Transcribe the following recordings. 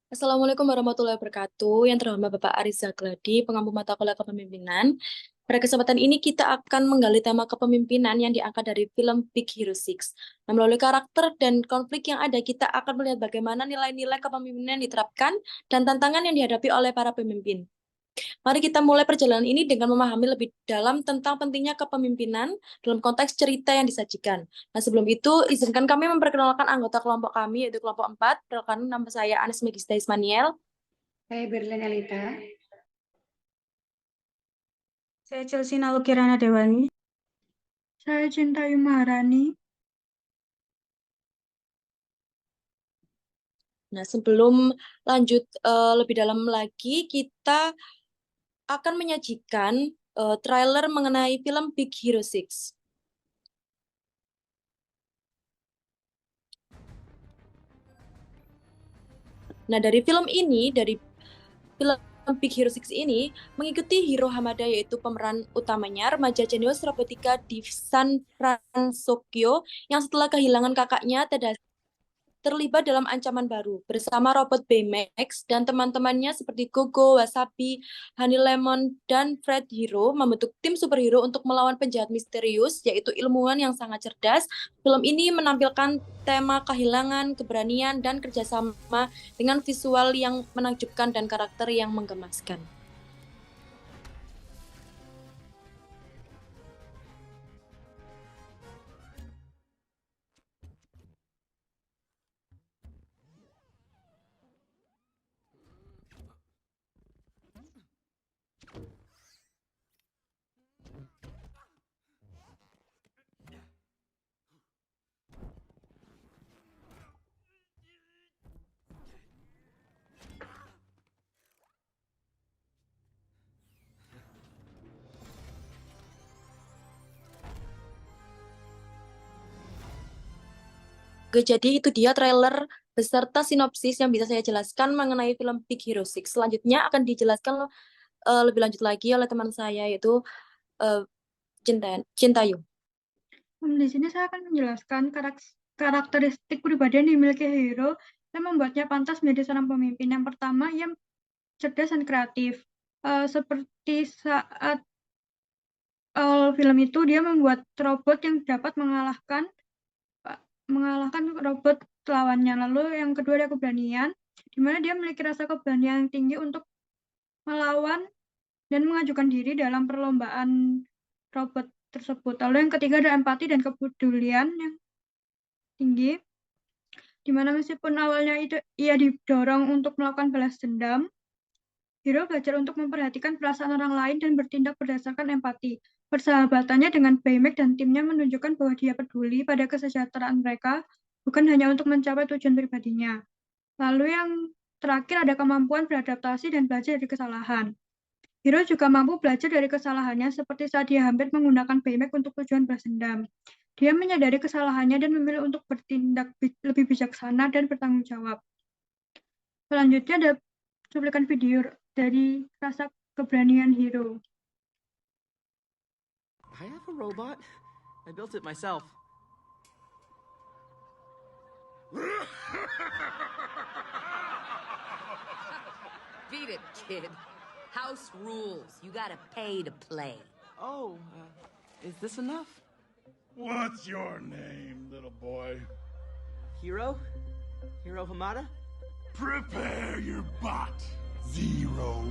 Assalamualaikum warahmatullahi wabarakatuh. Yang terhormat Bapak Ariza Gladi, pengampu mata kuliah kepemimpinan. Pada kesempatan ini kita akan menggali tema kepemimpinan yang diangkat dari film Big Hero 6. Nah, melalui karakter dan konflik yang ada, kita akan melihat bagaimana nilai-nilai kepemimpinan yang diterapkan dan tantangan yang dihadapi oleh para pemimpin. Mari kita mulai perjalanan ini dengan memahami lebih dalam tentang pentingnya kepemimpinan dalam konteks cerita yang disajikan. Nah, sebelum itu, izinkan kami memperkenalkan anggota kelompok kami, yaitu kelompok 4. Perkenalkan, nama saya Anis Megista Ismaniel. Saya Berlian Elita. Saya Chelsea Nalukirana Dewani. Saya Cinta Maharani. Nah, sebelum lanjut lebih dalam lagi, kita akan menyajikan trailer mengenai film Big Hero 6. Nah, dari film ini, dari film Big Hero 6 ini, mengikuti Hiro Hamada, yaitu pemeran utamanya, remaja jenius robotika di San Francisco yang setelah kehilangan kakaknya terlibat dalam ancaman baru. Bersama robot Baymax dan teman-temannya seperti Gogo, Wasabi, Honey Lemon, dan Fred Hero membentuk tim superhero untuk melawan penjahat misterius, yaitu ilmuwan yang sangat cerdas. Film ini menampilkan tema kehilangan, keberanian, dan kerjasama dengan visual yang menakjubkan dan karakter yang menggemaskan. Oke, jadi itu dia trailer beserta sinopsis yang bisa saya jelaskan mengenai film Big Hero 6. Selanjutnya akan dijelaskan lebih lanjut lagi oleh teman saya, yaitu uh, Cintayu. Di sini saya akan menjelaskan karakteristik pribadi yang dimiliki hero yang membuatnya pantas menjadi seorang pemimpin. Yang pertama, ia cerdas dan kreatif. Seperti saat awal film itu, dia membuat robot yang dapat mengalahkan robot lawannya. Lalu yang kedua ada keberanian, di mana dia memiliki rasa keberanian yang tinggi untuk melawan dan mengajukan diri dalam perlombaan robot tersebut. Lalu yang ketiga ada empati dan kepedulian yang tinggi, di mana meskipun awalnya ia didorong untuk melakukan balas dendam, Hiro belajar untuk memperhatikan perasaan orang lain dan bertindak berdasarkan empati. Persahabatannya dengan Baymax dan timnya menunjukkan bahwa dia peduli pada kesejahteraan mereka, bukan hanya untuk mencapai tujuan pribadinya. Lalu yang terakhir ada kemampuan beradaptasi dan belajar dari kesalahan. Hiro juga mampu belajar dari kesalahannya seperti saat dia hampir menggunakan Baymax untuk tujuan balas dendam. Dia menyadari kesalahannya dan memilih untuk bertindak lebih bijaksana dan bertanggung jawab. Selanjutnya ada cuplikan video dari rasa keberanian Hiro. I have a robot. I built it myself. Beat it, kid. House rules. You gotta pay to play. Oh, is this enough? What's your name, little boy? Hero? Hiro Hamada? Prepare your bot, Zero.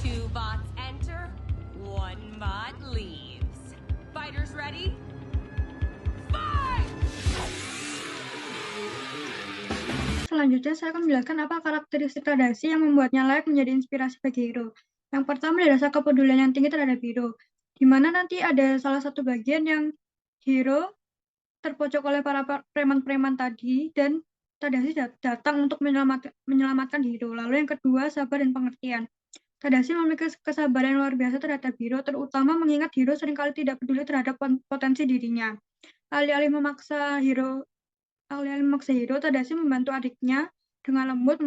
Two bots enter, one bot leaves. Fighters ready? Fight! Selanjutnya saya akan menjelaskan apa karakteristik Tadashi yang membuatnya layak menjadi inspirasi bagi Hiro. Yang pertama adalah rasa kepedulian yang tinggi terhadap Hiro, di mana nanti ada salah satu bagian yang Hiro terpojok oleh para preman-preman tadi dan Tadashi datang untuk menyelamatkan Hiro. Lalu yang kedua, sabar dan pengertian. Tadashi memiliki kesabaran yang luar biasa terhadap Hiro, terutama mengingat Hiro seringkali tidak peduli terhadap potensi dirinya. Alih-alih memaksa Hiro, Tadashi membantu adiknya dengan lembut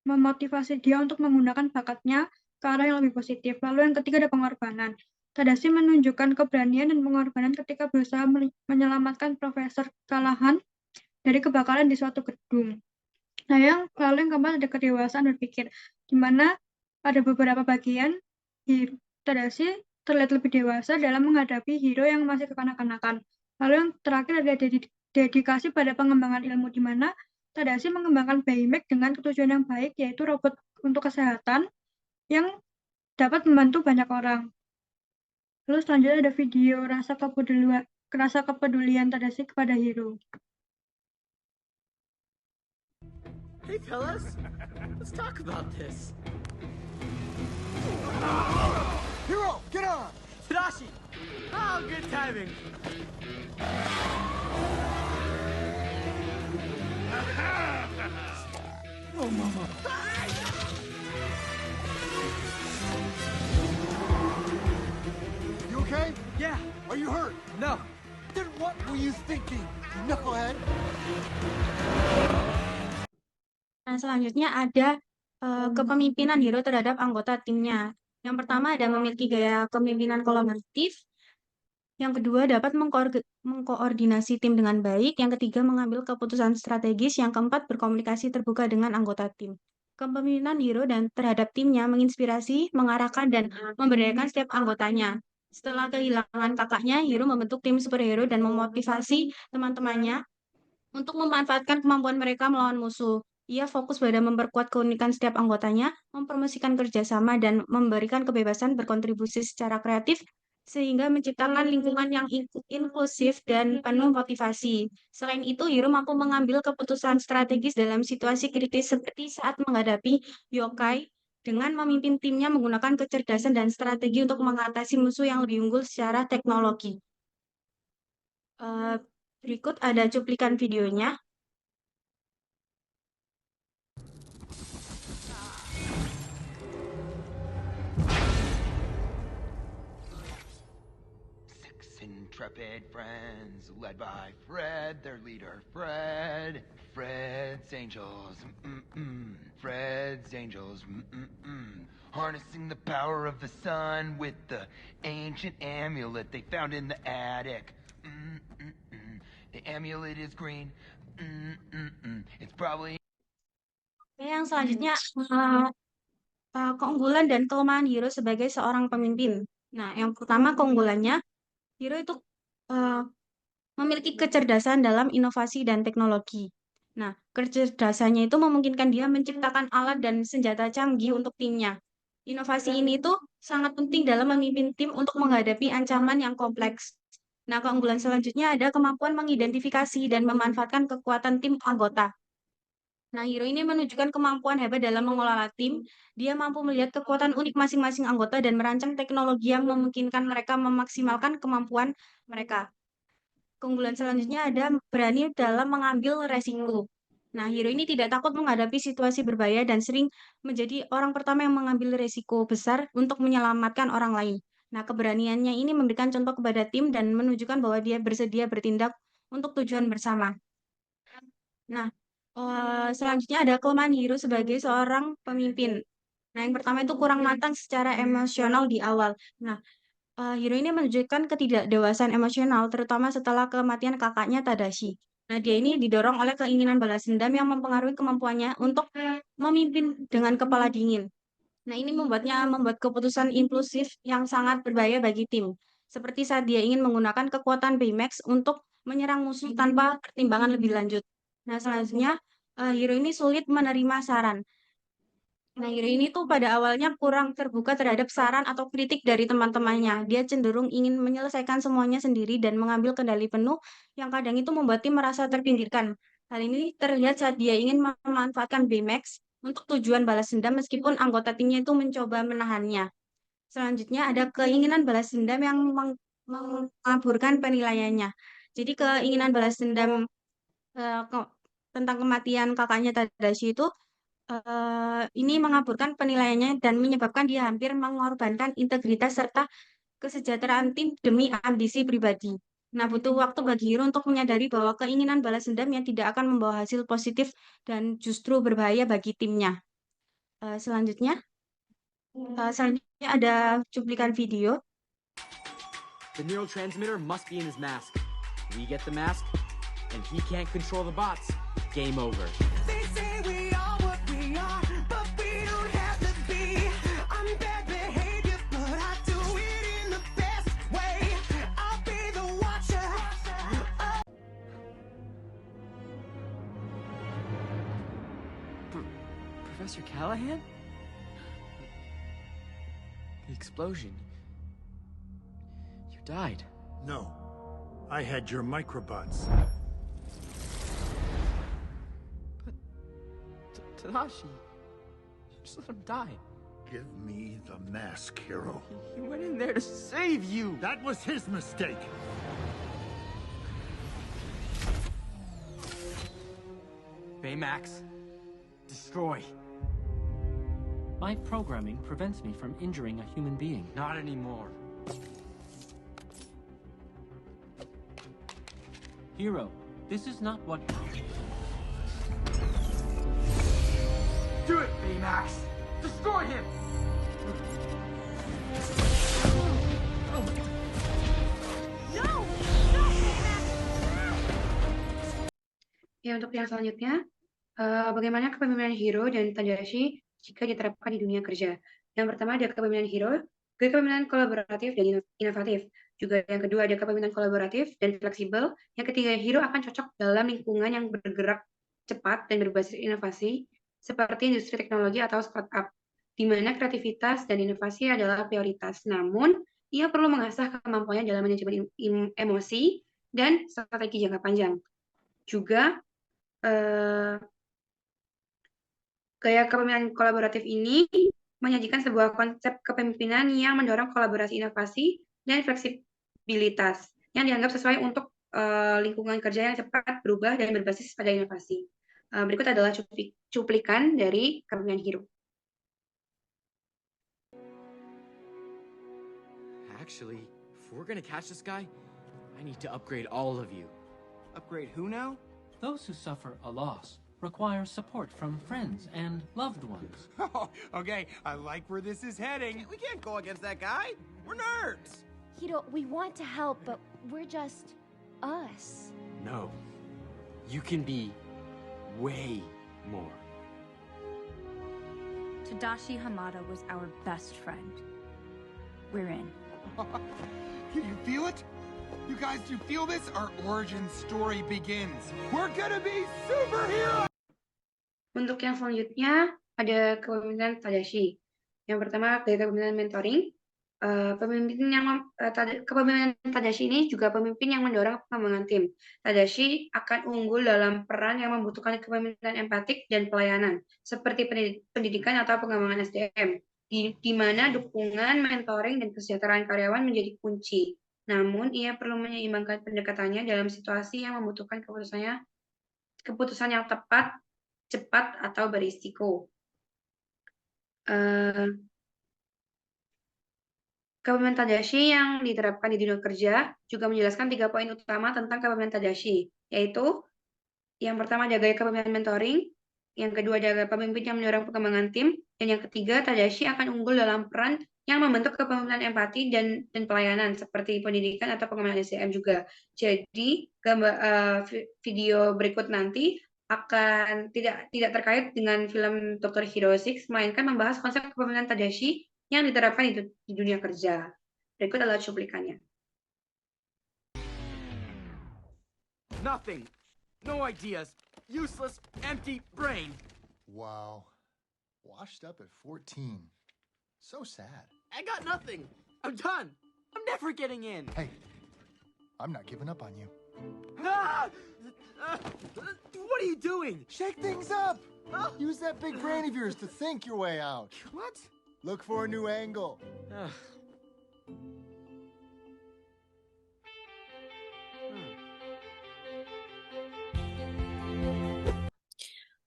memotivasi dia untuk menggunakan bakatnya ke arah yang lebih positif. Lalu yang ketiga ada pengorbanan. Tadashi menunjukkan keberanian dan pengorbanan ketika berusaha menyelamatkan Profesor Callahan dari kebakaran di suatu gedung. Nah, lalu yang keempat ada kedewasaan berpikir, di mana pada beberapa bagian Tadashi terlihat lebih dewasa dalam menghadapi hero yang masih kekanak-kanakan. Lalu yang terakhir ada dedikasi pada pengembangan ilmu, di mana Tadashi mengembangkan Baymax dengan tujuan yang baik, yaitu robot untuk kesehatan yang dapat membantu banyak orang. Lalu selanjutnya ada video rasa kepedulian Tadashi kepada hero. Hey, fellas. Let's talk about this. Hero, get on! Tadashi! Oh, good timing. Oh, mama. You okay? Yeah. Are you hurt? No. Then what were you thinking, you knucklehead? Nah, selanjutnya ada kepemimpinan hero terhadap anggota timnya. Yang pertama ada memiliki gaya kepemimpinan kolaboratif. Yang kedua dapat mengkoordinasi tim dengan baik. Yang ketiga mengambil keputusan strategis. Yang keempat berkomunikasi terbuka dengan anggota tim. Kepemimpinan hero dan terhadap timnya menginspirasi, mengarahkan, dan memberdayakan setiap anggotanya. Setelah kehilangan kakaknya, hero membentuk tim superhero dan memotivasi teman-temannya untuk memanfaatkan kemampuan mereka melawan musuh. Ia fokus pada memperkuat keunikan setiap anggotanya, mempromosikan kerjasama, dan memberikan kebebasan berkontribusi secara kreatif, sehingga menciptakan lingkungan yang inklusif dan penuh motivasi. Selain itu, hero mampu mengambil keputusan strategis dalam situasi kritis seperti saat menghadapi yokai, dengan memimpin timnya menggunakan kecerdasan dan strategi untuk mengatasi musuh yang lebih unggul secara teknologi. Berikut ada cuplikan videonya. Six intrepid friends led by Fred, their leader, Fred. Fred's Angels, Fred's Angels, harnessing the power of the sun with the ancient amulet they found in the attic. The amulet is green. It's probably. Yang selanjutnya keunggulan dan kelemahan hero sebagai seorang pemimpin. Nah, yang pertama keunggulannya, hero itu memiliki kecerdasan dalam inovasi dan teknologi. Nah, kecerdasannya itu memungkinkan dia menciptakan alat dan senjata canggih untuk timnya. Inovasi ini tuh sangat penting dalam memimpin tim untuk menghadapi ancaman yang kompleks. Nah, keunggulan selanjutnya ada kemampuan mengidentifikasi dan memanfaatkan kekuatan tim anggota. Nah, hero ini menunjukkan kemampuan hebat dalam mengelola tim. Dia mampu melihat kekuatan unik masing-masing anggota dan merancang teknologi yang memungkinkan mereka memaksimalkan kemampuan mereka. Keunggulan selanjutnya ada berani dalam mengambil resiko. Nah, hero ini tidak takut menghadapi situasi berbahaya dan sering menjadi orang pertama yang mengambil resiko besar untuk menyelamatkan orang lain. Nah, keberaniannya ini memberikan contoh kepada tim dan menunjukkan bahwa dia bersedia bertindak untuk tujuan bersama. Nah, selanjutnya ada kelemahan hero sebagai seorang pemimpin. Nah, yang pertama itu kurang matang secara emosional di awal. Nah, hero ini menunjukkan ketidakdewasaan emosional, terutama setelah kematian kakaknya Tadashi. Nah, dia ini didorong oleh keinginan balas dendam yang mempengaruhi kemampuannya untuk memimpin dengan kepala dingin. Nah, ini membuatnya membuat keputusan impulsif yang sangat berbahaya bagi tim. Seperti saat dia ingin menggunakan kekuatan Baymax untuk menyerang musuh tanpa pertimbangan lebih lanjut. Nah, selanjutnya, hero ini sulit menerima saran. Nah, hero ini tuh pada awalnya kurang terbuka terhadap saran atau kritik dari teman-temannya. Dia cenderung ingin menyelesaikan semuanya sendiri dan mengambil kendali penuh yang kadang itu membuat tim merasa terpinggirkan. Hal ini terlihat saat dia ingin memanfaatkan Baymax untuk tujuan balas dendam meskipun anggota timnya itu mencoba menahannya. Selanjutnya ada keinginan balas dendam yang mengaburkan penilaiannya. Jadi keinginan balas dendam tentang kematian kakaknya Tadashi itu ini mengaburkan penilaiannya dan menyebabkan dia hampir mengorbankan integritas serta kesejahteraan tim demi ambisi pribadi. Nah, butuh waktu bagi hero untuk menyadari bahwa keinginan balas dendam yang tidak akan membawa hasil positif dan justru berbahaya bagi timnya. Selanjutnya, Selanjutnya ada cuplikan video. The neurotransmitter must be in his mask. We get the mask, and he can't control the bots. Game over. They say we are what we are, but we don't have to be. I'm bad behavior, but I do it in the best way. I'll be the watcher. Professor Callahan? The explosion. You died. No. I had your microbots. Tadashi, just let him die. Give me the mask, hero. He went in there to save you. That was his mistake. Baymax, destroy. My programming prevents me from injuring a human being. Not anymore. Hero, this is not what... Do it, Baymax. Destroy him. Ya, untuk yang selanjutnya, bagaimana kepemimpinan Hiro dan Tadashi jika diterapkan di dunia kerja. Yang pertama ada kepemimpinan Hiro, kepemimpinan kolaboratif dan inovatif. Juga yang kedua ada kepemimpinan kolaboratif dan fleksibel. Yang ketiga, Hiro akan cocok dalam lingkungan yang bergerak cepat dan berbasis inovasi, seperti industri teknologi atau startup, di mana kreativitas dan inovasi adalah prioritas. Namun, ia perlu mengasah kemampuannya dalam manajemen emosi dan strategi jangka panjang. Juga, gaya kepemimpinan kolaboratif ini menyajikan sebuah konsep kepemimpinan yang mendorong kolaborasi inovasi dan fleksibilitas yang dianggap sesuai untuk lingkungan kerja yang cepat berubah dan berbasis pada inovasi. Berikut adalah cuplikan dari kepemimpinan Hiro. Actually, if we're gonna catch this guy, I need to upgrade all of you. Upgrade who now? Those who suffer a loss require support from friends and loved ones. Oh, okay, I like where this is heading. We can't go against that guy. We're nerds. Hiro, we want to help, but we're just us. No, you can be way more. Tadashi Hamada was our best friend. We're in. Can you feel it? You guys, do you feel this? Our origin story begins. We're gonna be superheroes! Untuk yang selanjutnya ada kepemimpinan Tadashi. Yang pertama gaya kepemimpinan mentoring. Kepemimpinan Tadashi ini juga pemimpin yang mendorong pengembangan tim. Tadashi akan unggul dalam peran yang membutuhkan kepemimpinan empatik dan pelayanan, seperti pendidikan atau pengembangan SDM, di mana dukungan, mentoring, dan kesejahteraan karyawan menjadi kunci. Namun, ia perlu menyeimbangkan pendekatannya dalam situasi yang membutuhkan keputusan yang tepat, cepat, atau berisiko. Kepemimpinan Tadashi yang diterapkan di dunia kerja juga menjelaskan 3 poin utama tentang kepemimpinan Tadashi, yaitu yang pertama ada gaya kepemimpinan mentoring, yang kedua ada pemimpin yang mendorong pengembangan tim, dan yang ketiga Tadashi akan unggul dalam peran yang membentuk kepemimpinan empati dan pelayanan seperti pendidikan atau pengembangan SDM juga. Jadi video berikut nanti akan tidak terkait dengan film Dr. Hero 6, melainkan membahas konsep kepemimpinan Tadashi yang diterapkan di dunia kerja. Berikut adalah cuplikannya. Nothing. No ideas. Useless, empty brain. Wow. Washed up at 14. So sad. I got nothing. I'm done. I'm never getting in. Hey, I'm not giving up on you. Ah! What are you doing? Shake things up. Use that big brain of yours to think your way out. What? Look for a new angle.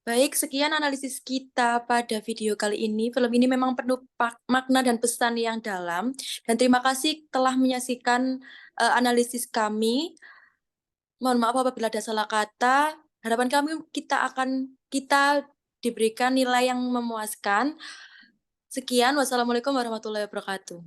Baik, sekian analisis kita pada video kali ini. Film ini memang penuh makna dan pesan yang dalam. Dan terima kasih telah menyaksikan analisis kami. Mohon maaf apabila ada salah kata. Harapan kami kita diberikan nilai yang memuaskan. Sekian, wassalamualaikum warahmatullahi wabarakatuh.